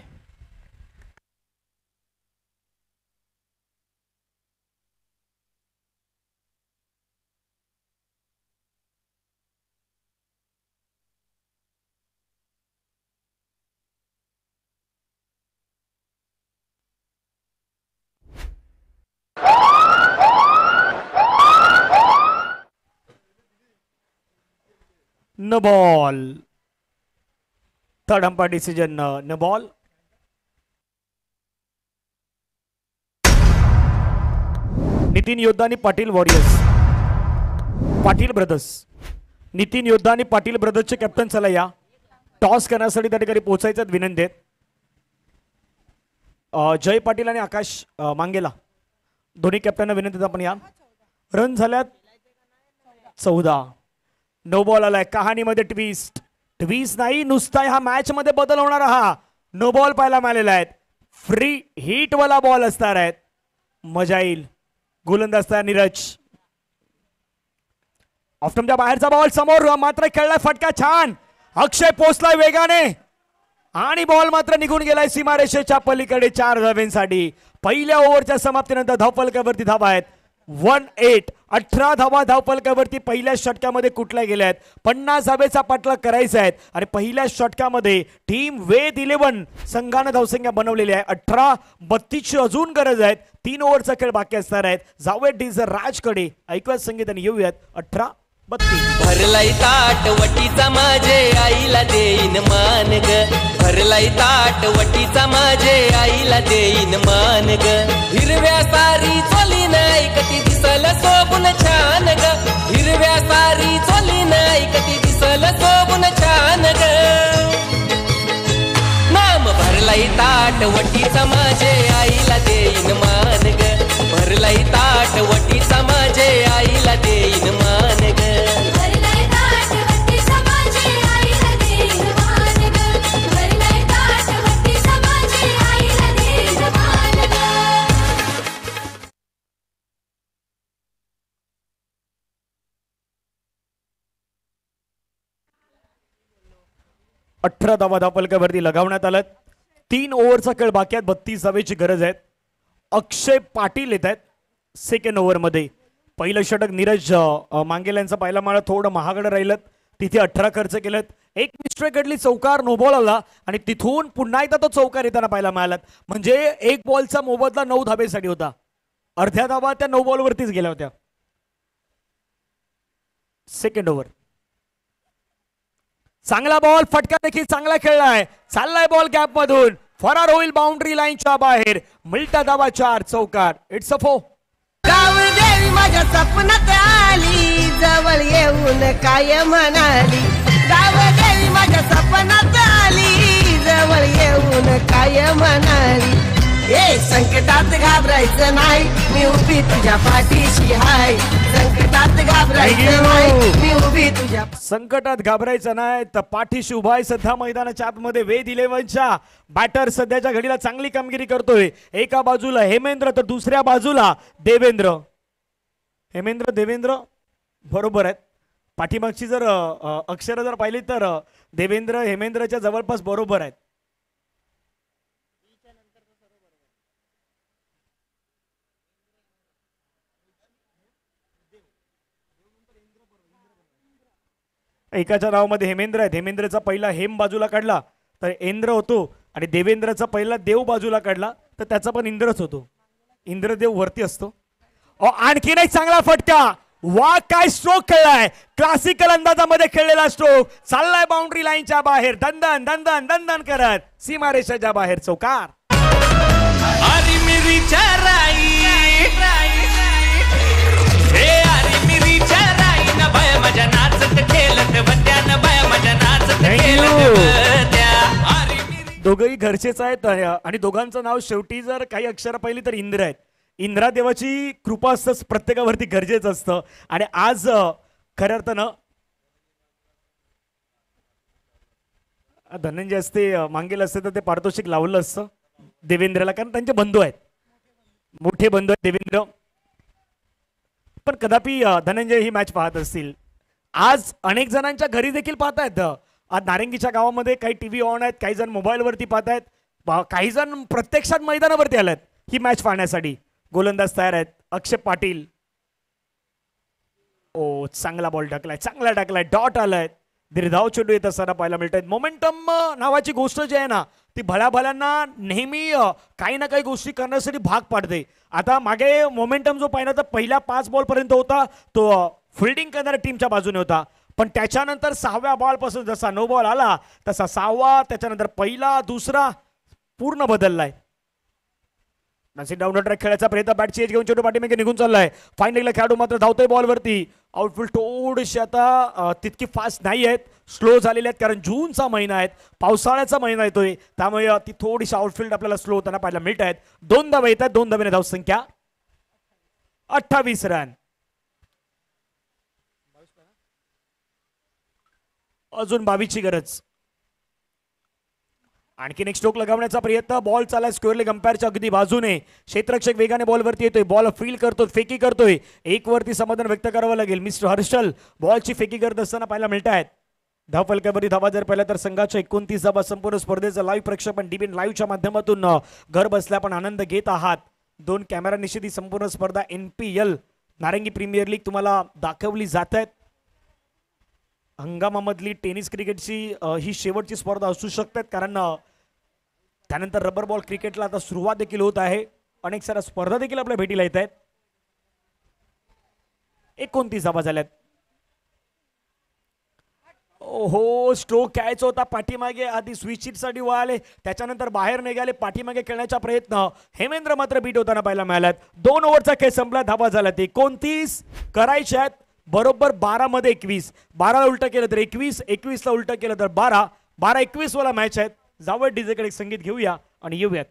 न बॉल. थर्ड अंपायर डिसिजन न बॉल. नितीन योद्धा आणि पाटील वॉरियर्स. पाटील ब्रदर्स. नितीन योद्धा आणि पाटील ब्रदर्सचे कॅप्टन. चला या टॉस करण्यासाठी त्या ठिकाणी पोहोचायचं विनंती आहेत. जय पाटील आणि आकाश मांगेला दोन्ही कॅप्टनना विनंती आपण या. रन झाल्यात 14. नो बॉल आलाय. कहाणीमध्ये ट्विस्ट. ट्विस्ट नाही नुसता ह्या मॅच मध्ये बदल होणार. हा नो बॉल पाहायला मिळालेला आहे. फ्री हिट वाला बॉल असणार आहेत. मजा येईल. गोलंदाज तयार नीरज. ऑफ्टमच्या बाहेरचा बॉल समोर मात्र खेळलाय. फटका छान. अक्षय पोचलाय वेगाने आणि बॉल मात्र निघून गेलाय सीमारेषेच्या पलीकडे 4 धावांसाठी. पहिल्या ओव्हरच्या समाप्तीनंतर धावफलकावरती धावा आहेत 1-8. 18 धावा धावफलकावरती पहिल्या षटकामध्ये कुठल्या गेल्या आहेत. 50 धावेचा पाठलाग करायचा आहेत आणि पहिल्या षटकामध्ये टीम वेद 11 संघानं धावसंख्या बनवलेली आहे. 18-32ची अजून गरज आहे. 3 ओव्हरचा खेळ बाकी असणार आहेत. जाऊयात डीजर राजकडे. ऐकूयात संगीत आणि येऊयात 18-32. भरलाई ताट वटीचा माझे आईला देईन मान ग. भरलाई ताट वटीचा माझे आईला देईन मान ग. हिरव्या सारी चोली नाही कधी दिसल सोबून छान ग. हिरव्या सारी चोली नाही कधी दिसल सोबून छान ग. नाम भरलाई ताट वटीचा माझे आईला देईन मान ग. भरलाई ताट वटीचा माझे आईला देईन मान ग. अठरा धावा धावफलकावरती लगावण्यात आलं. 3 ओव्हरचा खेळ बाकी आहेत. 32 धावेची गरज आहे. अक्षय पाटील येत आहेत सेकंड ओव्हर मध्ये. पहिलं षटक नीरज मांगेला यांचा पाहिला माळा थोडं महागडं राहिलं. तिथे 18 खर्च केलं. एक मिस्टेक घडली. चौकार नो बॉल आला आणि तिथून पुन्हा एकदा तो चौकार येताना पाहायला मिळाला. म्हणजे एक बॉलचा मोबदला 9 धावेसाठी होता. अर्ध्या धावा त्या 9 बॉलवरतीच गेल्या होत्या. Second over. चांगला बॉल. फटका देखील चांगला खेळलाय. चाललाय बॉल गॅप मधून. फरार होईल बाउंड्री लाईनच्या बाहेर. मिळता धावा 4. चौकार. It's a 4. गाव देवी माझ्या स्वप्नात आली. जवळ येऊन काय म्हणाली. गाव देवी माझ्या स्वप्नात आली. जवळ येऊन काय म्हणाली. ए संकटात घाबरायचं नाही, मी उभी तुझ्या पाठीशी हाय. संकटात घाबरायचं नाही, मी उभी तुझ्या. संकटात घाबरायचं नाही तर पाठीशी उभा आहे. सध्या मैदानाच्या आतमध्ये वेद 11च्या बॅटर सध्याच्या घडीला चांगली कामगिरी करतोय. एका बाजूला हेमेंद्र तर दुसऱ्या बाजूला देवेंद्र. हेमेंद्र देवेंद्र बरोबर आहेत. पाठीमागची जर अक्षरं जर पाहिली तर देवेंद्र हेमेंद्रच्या जवळपास बरोबर आहेत. एकाच्या नावामध्ये हेमेंद्र आहेत. हेमेंद्रचा पहिला हेम बाजूला काढला तर इंद्र होतो आणि देवेंद्रचा पहिला देव बाजूला काढला तर त्याचा पण इंद्रच होतो. इंद्रदेव वरती असतो. आणखीन एक चांगला फटका. वा काय स्ट्रोक खेळलाय. क्लासिकल अंदाजामध्ये खेळलेला स्ट्रोक. चाललाय बाउंड्री लाईनच्या बाहेर दंदन दंदन दंदन करत सीमारेषाच्या बाहेर चौकार. अरे मिरीच्या राई हे अरे मिरीच्या राई न बाय माझ्या नाचत खेळत बत्यान बाय माझ्या नाचत खेळत बत्या. दोघंही घरचेच आहेत आणि दोघांचं नाव शेवटी जर काही अक्षर पाहिली तर इंद्र आहेत. इंद्रादेवाची कृपा असतं प्रत्येकावरती गरजेचं असतं. आणि आज खऱ्या अर्थानं धनंजय असते मागेल असते तर ते पारितोषिक लावलं असतं देवेंद्रला, कारण त्यांचे बंधू आहेत, मोठे बंधू आहेत देवेंद्र. पण कदापि धनंजय ही मॅच पाहत असतील. आज अनेक जणांच्या घरी देखील पाहतायत. आज नारंगीच्या गावामध्ये काही टीव्ही ऑन आहेत, काही जण मोबाईलवरती पाहतायत, काही जण प्रत्यक्षात मैदानावरती आलेत ही मॅच पाहण्यासाठी. गोलंदाज तयार आहेत. अक्षय पाटील. ओ चांगला बॉल टाकलाय, चांगला टाकलाय, डॉट आलाय. दीर्घाव चेंडू येत असताना पाहायला मिळत आहेत. मोमेंटम नावाची गोष्ट जी आहे ना ती भल्याभल्यांना नेहमी काही ना काही गोष्टी करण्यासाठी भाग पाडते. आता मागे मोमेंटम जो पाहिला तर पहिल्या 5 बॉल पर्यंत होता तो फिल्डिंग करणाऱ्या टीमच्या बाजूने होता. पण त्याच्यानंतर 6व्या बॉलपासून जसा नो बॉल आला तसा 6वा, त्याच्यानंतर पहिला, दुसरा पूर्ण बदललाय. नासिक डाऊन ट्रॅक खेळायचा प्रयत्न, बॅटची एज घेऊन चेंडू पाठीमागे निघून चाललाय. फायनलला खेळाडू मात्र धावतोय बॉलवरती. आउटफील्ड थोडीशी आता तितकी फास्ट नाही आहेत, स्लो झालेले आहेत, कारण जूनचा महिना आहे, पावसाळ्याचा महिना येतोय, त्यामुळे ती थोडीशी आउटफील्ड आपल्याला स्लो होताना पाहायला मिळत आहेत. 2 धावा येत आहेत. 2 धावेने धावसंख्या 28 रन. अजून 22ची गरज. आणखीन एक स्ट्रोक लगावण्याचा प्रयत्न. बॉल चालाय स्क्वेअर लेग अंपायरच्या अगदी बाजूने. क्षेत्ररक्षक वेगाने बॉलवरती येतोय, बॉल फील करतोय, फेकी करतोय. एक वरती समाधान व्यक्त करावं लागेल. मिस्टर हर्षल बॉलची फेकी करत असताना पाहायला मिळत आहेत. धावफलकावरती धावा जर पाहिल्या तर संघाच्या 29 धावा. संपूर्ण स्पर्धेचं लाईव्ह प्रक्षेपण डीबीएन लाईव्हच्या माध्यमातून घर बसल्या पण आनंद घेत आहात. 2 कॅमेरा निश्चित संपूर्ण स्पर्धा NPL नारंगी प्रीमियर लीग तुम्हाला दाखवली जात आहेत. हंगामामधली टेनिस क्रिकेटची ही शेवटची स्पर्धा असू शकतात, कारण त्यानंतर रबर बॉल क्रिकेटला आता सुरुवात देखील होत आहे. अनेक साऱ्या स्पर्धा देखील आपल्या भेटीला येत आहेत. 29 धावा झाल्यात. ओहो स्ट्रोक खेळायचा होता पाठीमागे, आधी स्विच साठी वळाले, त्याच्यानंतर बाहेर निघाले, पाठीमागे खेळण्याचा प्रयत्न. हेमेंद्र मात्र बीट होताना पाहायला मिळाल्यात. 2 ओव्हरचा खेळ संपला. धावा झाल्यात 29 करायच्या आहेत. बरोबर 12 मध्ये 21. 12 ला उलट केलं तर 21, 21 ला उलट केलं तर 12. 12-21 वाला मॅच आहेत. जावं डीजेकडे संगीत घेऊया आणि येऊयात.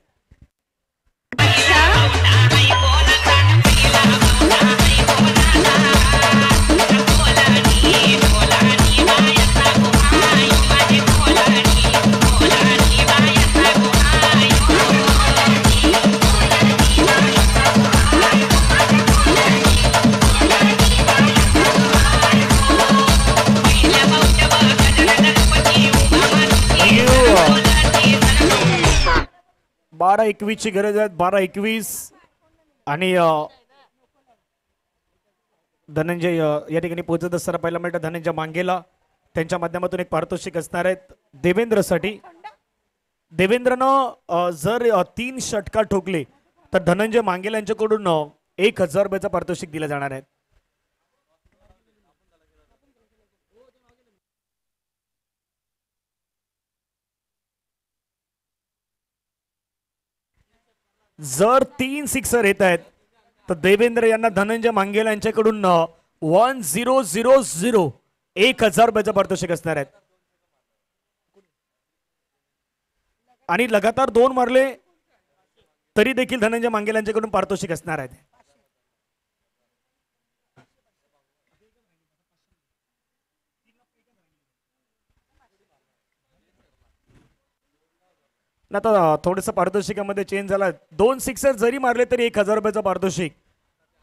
बारा 21 ची गरज आहे. 12-21 आणि धनंजय या ठिकाणी पोहोचत असताना पहिला मिनिट धनंजय मांगेला त्यांच्या माध्यमातून एक पारितोषिक असणार आहेत देवेंद्रसाठी. देवेंद्रनं जर 3 षटकार ठोकले तर धनंजय मांगेला यांच्याकडून 1000 रुपयाचं पारितोषिक दिलं जाणार आहे. जर 3 सिक्सर येत आहेत तर देवेंद्र यांना धनंजय मांगेला यांच्याकडून 1000 1000 रुपयाचं पारितोषिक असणार आहेत. आणि लगातार 2 मारले तरी देखील धनंजय मांगेल यांच्याकडून पारितोषिक असणार आहे. आता थोडंसं पारितोषिकामध्ये चेंज झाला. 2 सिक्सर जरी मारले तरी 1000 रुपयाचं पारितोषिक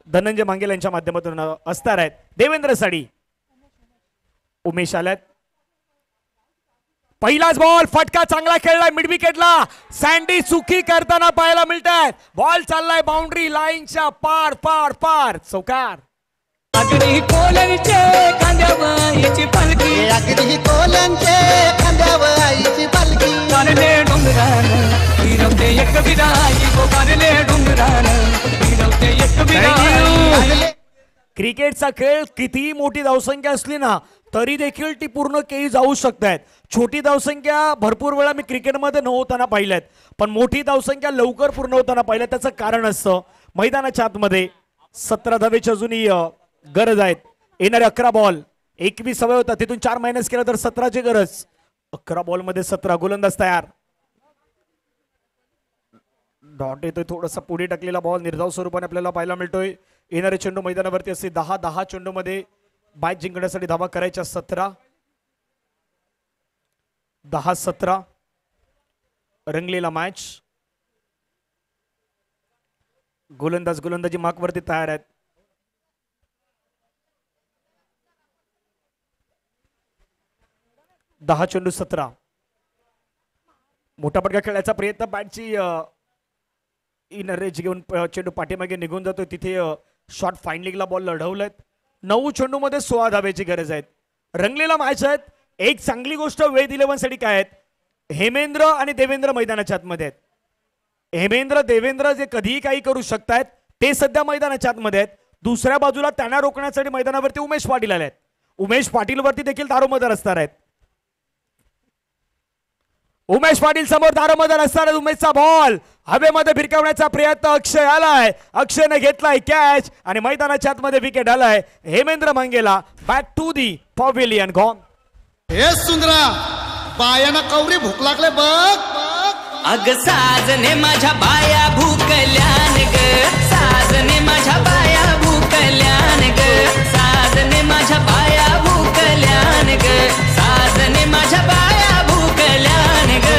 धनंजय मांगेल यांच्या माध्यमातून असणार आहेत. देवेंद्र साडी, उमेश आल्यात. पहिलाच बॉल फटका चांगला खेळलाय मिड विकेटला. सँडी चुकी करताना पाहायला मिळत आहेत. बॉल चाललाय बाउंड्री लाईनच्या पार पार पार. चौकार. अगदी कोल्यांचे खांद्यावर आईची पालखी, अगदी कोल्यांचे खांद्यावर आईची पालखी. कानले डोंगरान फिरवते एक विराई, गो कानले डोंगरान फिरवते एक विराई. क्रिकेटचा खेळ कितीही मोठी धावसंख्या असली ना तरी देखील ती पूर्ण केळी जाऊ शकतात. छोटी धावसंख्या भरपूर वेळा मी क्रिकेटमध्ये न होताना पाहिल्यात, पण मोठी धावसंख्या लवकर पूर्ण होताना पाहिल्यात. त्याचं कारण असतं मैदानाच्या आतमध्ये 17 धावेची अजूनही गरज आहेत. येणारे 11 बॉल 21 हवे होता, तिथून 4 मायनस केला तर 17ची गरज. 11 बॉल मध्ये 17. गोलंदाज तयार. डॉट येतोय थोडासा पुढे टाकलेला बॉल निर्धाव स्वरूपाने आपल्याला पाहायला मिळतोय. येणारे चेंडू मैदानावरती असते 10 चेंडू मध्ये मॅच जिंकण्यासाठी धावा करायच्या 17. 10-17 रंगलेला मॅच. गोलंदाज गोलंदाजी मार्कवरती तयार आहेत. 10 चेंडू 17. मोठा पटका खेळायचा प्रयत्न. बॅटची इनर रेज घेऊन चेंडू पाठीमागे निघून जातो. तिथे शॉट फाईन लीगला बॉल लढवलेत. 9 चेंडू मध्ये 16 धावेची गरज आहेत. रंगलेला मॅच आहेत. एक चांगली गोष्ट वेद 11 साठी काय आहेत, हेमेंद्र आणि देवेंद्र मैदानाच्या आतमध्ये आहेत. हेमेंद्र देवेंद्र जे कधीही काही करू शकतायत ते सध्या मैदानाच्या आतमध्ये आहेत. दुसऱ्या बाजूला त्यांना रोखण्यासाठी मैदानावरती उमेश पाटील आले आहेत. उमेश पाटील वरती देखील दारोमदार असणार आहेत. उमेश पाटील समोर दारोमदार असणार आहेत. उमेशचा बॉल हवेमध्ये भिरकावण्याचा प्रयत्न. अक्षय आलाय. अक्षयने घेतलाय कॅच आणि मैदानाच्या आतमध्ये विकेट आलाय. Hemendra Mangela back to the pavilion. Gone. हे सुंदरा बायाना कवरी भूक लागले बघ. अग साजने माझ्या बाया भूकल्यान ग, साजने माझ्या बाया भूकल्यान ग, साजने माझ्या बाया भूकल्यान ग, साजने माझ्या बाया भूकल्यान ग.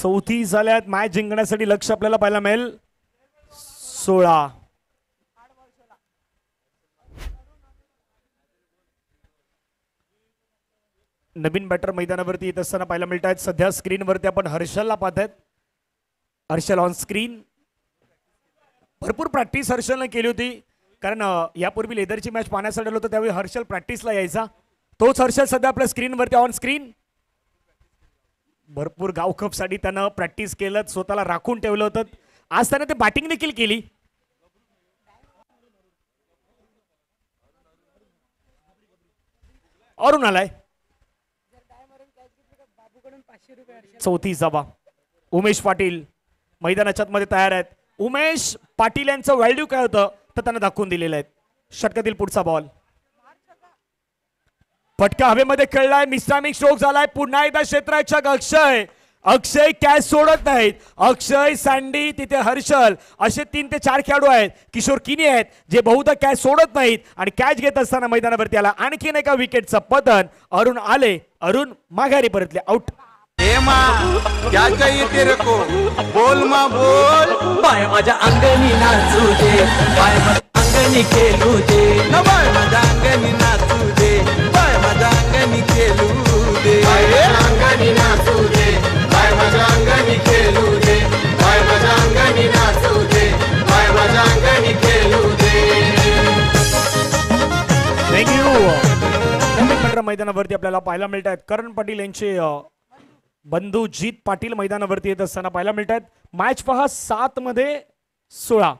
चौथी झाल्यात. मॅच जिंकण्यासाठी लक्ष आपल्याला पाहायला मिळेल 16. नवीन बॅटर मैदानावरती येत असताना पाहायला मिळत आहेत. सध्या स्क्रीनवरती आपण हर्षलला पाहत आहेत. Harshal on screen. भरपूर प्रॅक्टिस हर्षलने केली होती, कारण यापूर्वी लेदरची मॅच पाहण्यासाठी आलो होतो त्यावेळी हर्षल प्रॅक्टिसला यायचा. तोच हर्षल सध्या आपल्या स्क्रीनवरती ऑन स्क्रीन. भरपूर गाव कप साठी त्यानं प्रॅक्टिस केलं, स्वतःला राखून ठेवलं होतं. आज त्याने ते बॅटिंग देखील केली. अरुण आलाय. चौथी जावा. उमेश पाटील मैदानाच्या मध्ये तयार आहेत. उमेश पाटील यांचं व्हॅल्यू काय होतं तर त्यांना दाखवून दिलेलं आहे. षटकातील पुढचा बॉल. फटका हवेमध्ये खेळलाय. मिस्टामिक स्ट्रोक झालाय. पुन्हा एकदा क्षेत्ररक्षक अक्षय. अक्षय कॅच सोडत नाहीत. अक्षय, सँडी, तिथे हर्षल असे 3 ते 4 खेळाडू आहेत. किशोर किनी आहेत जे बहुधा कॅच सोडत नाहीत आणि कॅच घेत असताना मैदानावरती आला. आणखीन एका विकेटचं पतन. अरुण आले. अरुण माघारी परतले. आउट. ए माँ क्या चाहिए तेरे को, बोल माँ बोल. बाय माझ्या अंगणी नाचू दे, बाय माझ्या अंगणी खेळू दे, न बाय माझ्या अंगणी नाचू दे, बाय माझ्या अंगणी खेळू दे. अंगणी नाचू दे, बाय माझ्या अंगणी खेळू दे, बाय माझ्या अंगणी नाचू दे, बाय माझ्या अंगणी खेळू दे. थँक्यू. मैदानावरती आपल्याला पाहायला मिळत आहेत करण पाटील यांचे बंधू जीत पाटील मैदानावरती येत असताना पाहायला मिळत आहेत. मॅच पहा 7 मध्ये 16.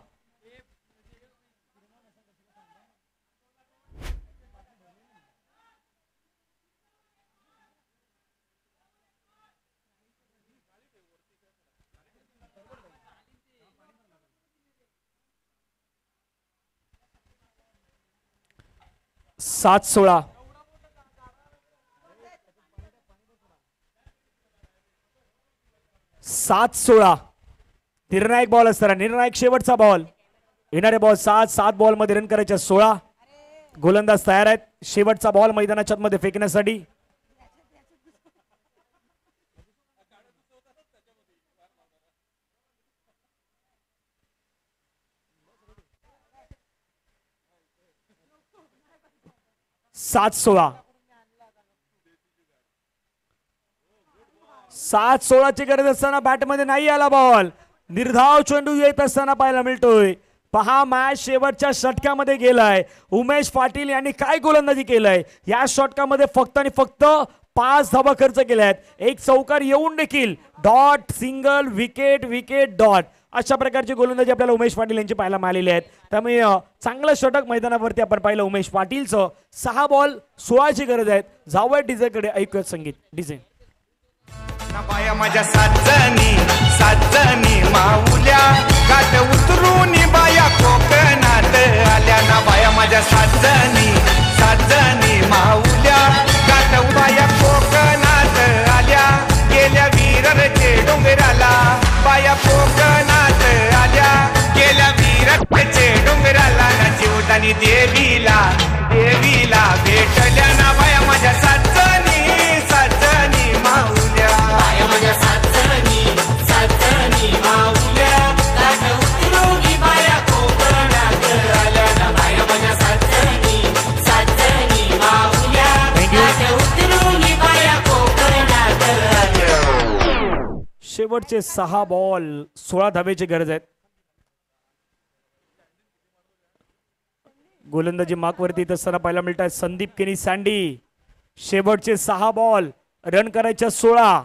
7-16. निर्णायक बॉल असताना निर्णायक शेवटचा बॉल येणारे बॉल 7 बॉल मध्ये रन करायचे 16. गोलंदाज तयार आहेत शेवटचा बॉल मैदानाच्या मध्ये फेकण्यासाठी. सात सोळाची गरज असताना बॅटमध्ये नाही आला बॉल. निर्धाव चेंडू येत असताना पाहायला मिळतोय. पहा मॅच शेवटच्या षटकामध्ये गेलाय. उमेश पाटील यांनी काय गोलंदाजी केलंय या षटकामध्ये. फक्त आणि फक्त 5 धावा खर्च केल्या आहेत. एक चौकार येऊन देखील dot, single, wicket, wicket, dot अशा प्रकारची गोलंदाजी आपल्याला उमेश पाटील यांची पाहायला मिळालेली आहेत. त्यामुळे चांगलं षटक मैदानावरती आपण पाहिलं उमेश पाटीलचं. 6 बॉल 16ची गरज आहे. जाऊया डीजेकडे, ऐकूयात संगीत. डीजे बाया माझ्या साजनी माऊल्या गाठ उतरून बाया कोकणात आल्या ना. बाया माझ्या साजनी माऊल्या गाठ बाया कोकणात आल्या. गेल्या विररचे डोंगराला बाया कोकणात आल्या. गेल्या विररचे डोंगराला ना जीवदानी देवीला भेटल्या ना. बाया माझ्या साजनी माऊल्या. बाया माझ्या साजनी माऊल्या गाठ उतरून बाया कोकणात आल्या ना. बाया माझ्या साजनी माऊल्या गाठ उतरून बाया कोकणात आल्या. शेवटचे 6 बॉल 16 धावेची गरज आहे. गोलंदाजी मार्कवरती येत असताना पाहायला मिळत आहे संदीप केनी सँडी. शेवटचे 6 बॉल रन करायच्या 16.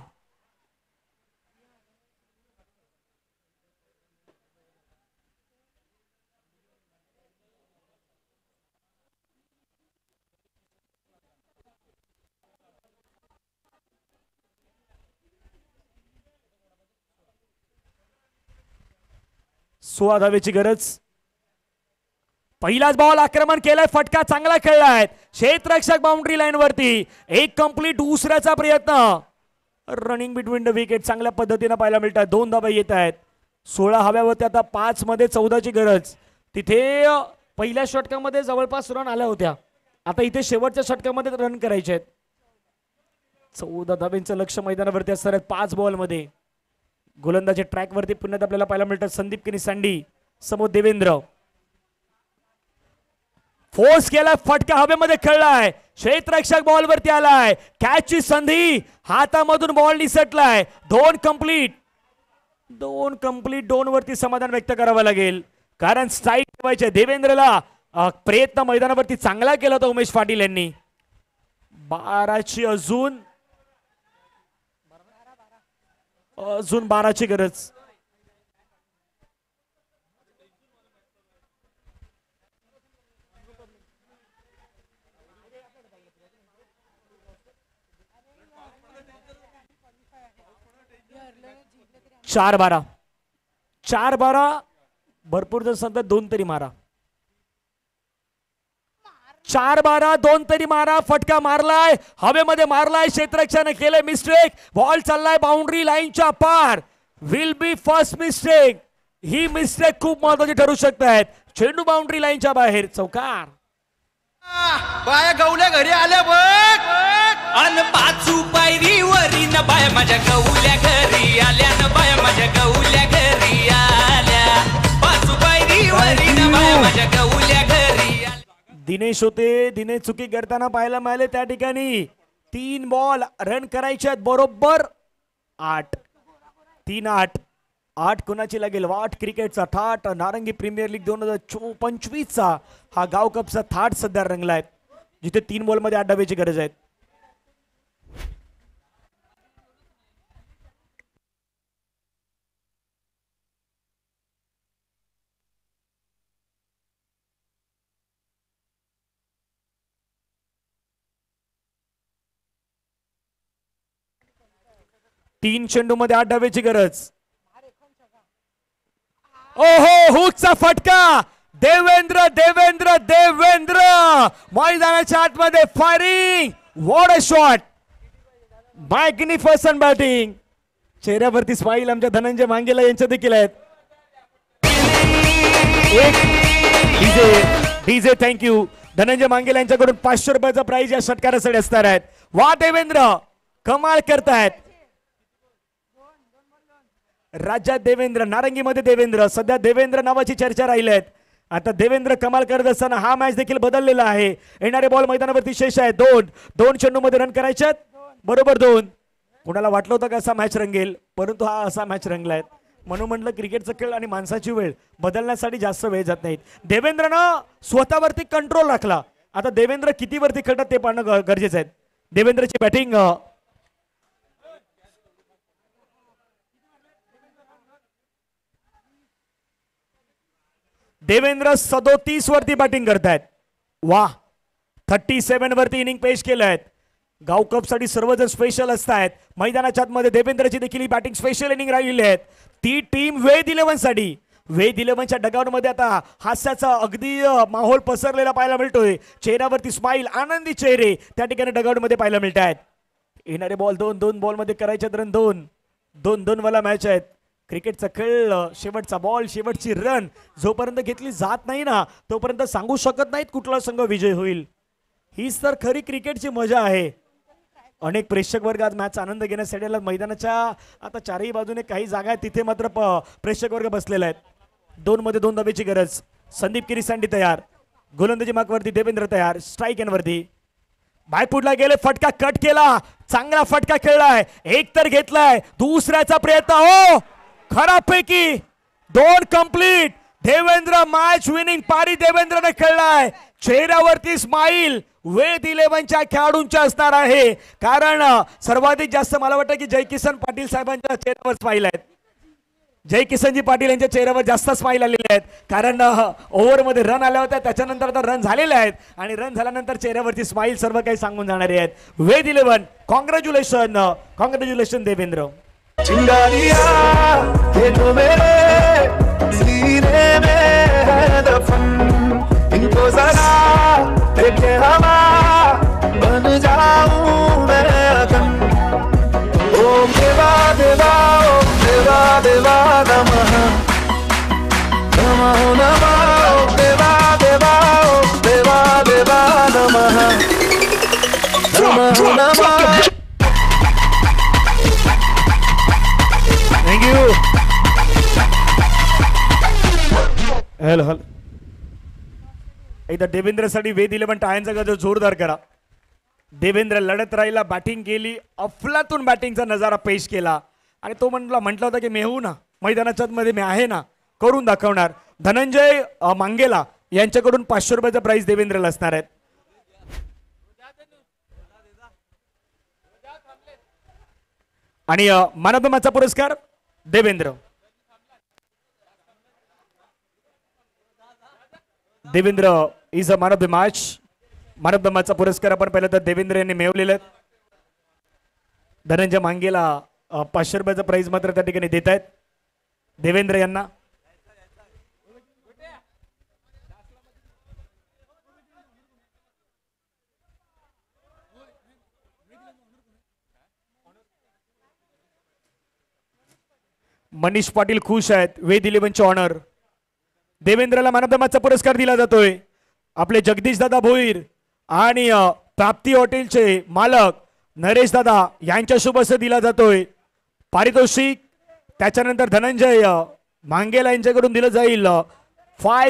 धावेची गरज. पहिलाच बॉल आक्रमण केलाय. फटका चांगला खेळलाय. क्षेत्ररक्षक बाउंड्री लाईन वरती. एक कंप्लीट दुसऱ्याचा प्रयत्न. रनिंग बिटवीन द विकेट चांगल्या पद्धतीने पाहायला मिळतात. 2 धावा येत आहेत. 16 हव्यावरती आता 5 मध्ये 14ची गरज. तिथे पहिल्या षटकामध्ये जवळपास रन आल्या होत्या. आता इथे शेवटच्या षटकामध्ये रन करायचे आहेत. 14 धाब्यांचं लक्ष मैदानावरती असणार आहेत 5 बॉल मध्ये. गोलंदाजी ट्रॅक वरती पुन्हा आपल्याला पाहायला मिळतात संदीप किनी सँडी समोर देवेंद्र. फोर्स केलाय. फटका हवेमध्ये खेळलाय. क्षेत्ररक्षक बॉल वरती आलाय. कॅचची संधी हातामधून बॉल निसटलाय. 2 कंप्लीट 2 वरती समाधान व्यक्त करावं लागेल कारण स्ट्राईक ठेवायचे. देवेंद्रला प्रयत्न मैदानावरती चांगला केला होता उमेश पाटील यांनी. 12ची अजून 12ची गरज. चार बारा भरपूर जर सांगतात 2 तरी मारा. 4-12 2 तरी मारा. फटका मारलाय हवेमध्ये मारलाय. क्षेत्ररक्षकाने केले मिस्टेक. बॉल चाललाय बाउंड्री लाईनच्या पार. Will be first mistake. He mistake खूप महत्वाची ठरू शकत आहेत. चेंडू बाउंड्री लाईनच्या बाहेर. चौकार. बाया गवल्या घरी आल्या बघ. अन 5 पायरीवरी न बाया माझ्या गवल्या घरी आल्या. न बाया माझ्या गवल्या घरी आल्या. 5 पायरीवरी न बाया माझ्या गवल्या घरी आल्या. दिनेश होते. दिनेश चुकी करताना पाहायला मिळाले त्या ठिकाणी. 3 बॉल रन करायचे आहेत बरोबर 8. 3-8. 8 कुणाची लागेल. वाट क्रिकेटचा थाट. नारंगी प्रीमियर लीग 2025चा हा गाव कपचा थाट सध्या रंगलाय जिथे 3 बॉल मध्ये 8 धावेची गरज आहे. तीन चेंडू मध्ये 8 धावेची गरज. ओहो हुकचा फटका. देवेंद्र देवेंद्र देवेंद्र मैदानाच्या आतमध्ये firing. What a shot. Magnificent batting. चेहऱ्यावरती स्माईल आमच्या धनंजय मांगेला यांच्या देखील आहेत. DJ thank you. धनंजय मांगेला यांच्याकडून 500 रुपयाचा प्राइज या षटकारासाठी असणार आहेत. वा देवेंद्र कमाल करतायत. राज्यात देवेंद्र, नारंगीमध्ये देवेंद्र, सध्या देवेंद्र नावाची चर्चा राहिली आहेत. आता देवेंद्र कमाल करत असताना हा मॅच देखील बदललेला आहे. येणारे बॉल मैदानावरती शेष आहे. दोन चेंडूमध्ये रन करायचे आहेत. बरोबर 2. कुणाला वाटलं होतं का असा मॅच रंगेल, परंतु हा असा मॅच रंगलाय. म्हणून म्हटलं क्रिकेटचा खेळ आणि माणसाची वेळ बदलण्यासाठी जास्त वेळ जात नाहीत. देवेंद्रनं स्वतःवरती कंट्रोल राखला. आता देवेंद्र किती वरती खेळतात ते पाहणं गरजेचं आहे. देवेंद्रची बॅटिंग. देवेंद्र 37 वरती बॅटिंग करतायत. वा. 37 वरती इनिंग पेश केलं आहेत. गाव कप साठी सर्वजण स्पेशल असतात. मैदानाच्या आतमध्ये देवेंद्रची देखील बॅटिंग स्पेशल इनिंग राहिलेली आहेत. ती टीम वेद 11 साठी. वेद 11च्या डगआउटमध्ये आता हास्याचा अगदी माहोल पसरलेला पाहायला मिळतोय. चेहऱ्यावरती स्माईल, आनंदी चेहरे त्या ठिकाणी डगआउटमध्ये पाहायला मिळत आहेत. येणारे बॉल 2 बॉलमध्ये करायचे रन 2 वाला मॅच आहेत. क्रिकेटचा खेळ, शेवटचा बॉल, शेवटची रन जोपर्यंत घेतली जात नाही ना तोपर्यंत सांगू शकत नाहीत कुठला संघ विजय होईल. हीच तर खरी क्रिकेटची मजा आहे. अनेक प्रेक्षक वर्ग आज मॅच आनंद घेण्यासाठी मैदानाच्या आता चारही बाजूने काही जागा आहेत तिथे मात्र प्रेक्षक वर्ग बसलेला आहेत. 2 मध्ये 2 धावेची गरज. संदीप किरीसांडी तयार. गोलंदाजी मार्कवरती देवेंद्र तयार. स्ट्राईक एनवरती बायपुटला गेले. फटका कट केला. चांगला फटका खेळलाय. एक तर घेतलाय. दुसऱ्याचा प्रयत्न. हो खराबपैकी 2 कंप्लीट. देवेंद्र मॅच विनिंग पारी देवेंद्रने खेळलाय. चेहऱ्यावरती स्माईल वेद 11च्या खेळाडूंच्या असणार आहे. कारण सर्वाधिक जास्त मला वाटतं की जयकिसन पाटील साहेबांच्या चेहऱ्यावर स्माईल आहेत. जयकिसनजी पाटील यांच्या चेहऱ्यावर जास्त स्माईल आलेले आहेत. कारण ओव्हरमध्ये रन आल्या होत्या त्याच्यानंतर आता रन झालेले आहेत आणि रन झाल्यानंतर चेहऱ्यावरती स्माईल सर्व काही सांगून जाणारे आहेत. वेद 11 कॉंग्रॅच्युलेशन देवेंद्र. चिंगारिया ये तो मेरे सीने में है दफन, इनको जरा देखे हवा बन जाऊं मैं अगन. ओम देवा देवा ओम देवा देवा नमः नमः नमः. ओम देवा देवा ओम देवा देवा नमः नमः नमः. Thank you. हॅलो एकदा देवेंद्रसाठी वेद 11 टाळ्यांचा गजर जोरदार करा. देवेंद्र लढत राहिला. बॅटिंग केली. अफलातून बॅटिंगचा नजारा पेश केला आणि तो म्हटला होता की मी येऊ ना मैदानाच्या मध्ये मी आहे ना करून दाखवणार. धनंजय मांगेला यांच्याकडून 500 रुपयाचा प्राइज देवेंद्रला असणार आहे. आणि मॅन ऑफ द मॅचचा पुरस्कार Devendra. Devendra is a man of the match. Man of the मॅचचा पुरस्कार आपण पहिला तर देवेंद्र यांनी मिळवलेला आहे. धनंजय मांगेला 500 रुपयाचा प्राइज मात्र त्या ठिकाणी देत आहेत देवेंद्र यांना. मनीष पाटील खुश आहेत. वेद 11चे ऑनर. देवेंद्रला मॅन ऑफ द मॅचचा पुरस्कार दिला जातोय. आपले जगदीश दादा भोईर आणि प्राप्ती हॉटेलचे मालक नरेश दादा यांच्या शुभ हस्ते दिला जातोय पारितोषिक. त्याच्यानंतर धनंजय मांगेला यांच्याकडून दिलं जाईल 5